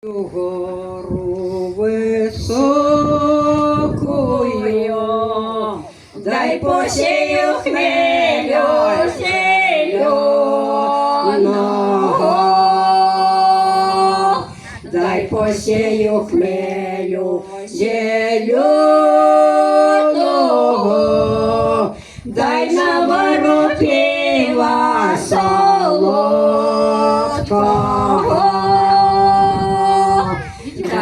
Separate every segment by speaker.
Speaker 1: Гору високую, дай посію хмелю зеленого, дай посію хмелю зеленого, дай на воропіва солодкого.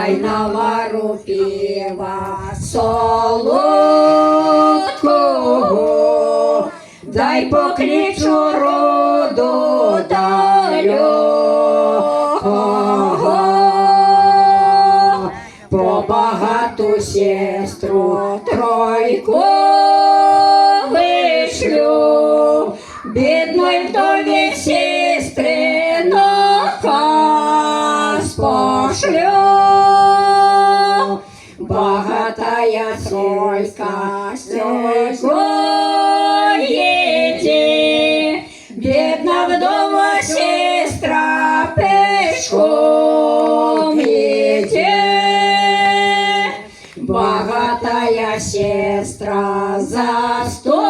Speaker 1: Дай на вару піва солодкого, дай покличу роду далекого, по багату сестру тройку вишлю, бідної вдові сестри на хас пошлю. Богатая тройка едет, бедна вдова сестра пешком едет. Богатая сестра за столами,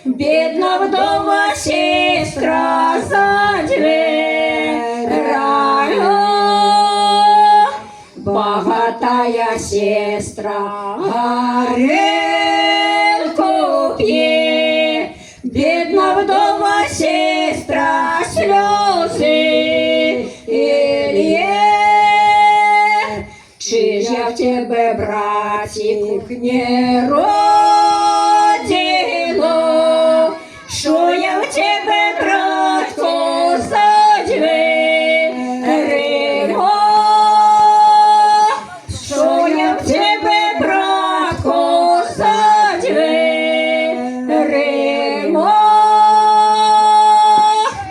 Speaker 1: бедна вдова сестра за дверью. Богатая сестра горелку пьет, бедна вдова сестра слезы льет. Чи ж я в тебе, братик, не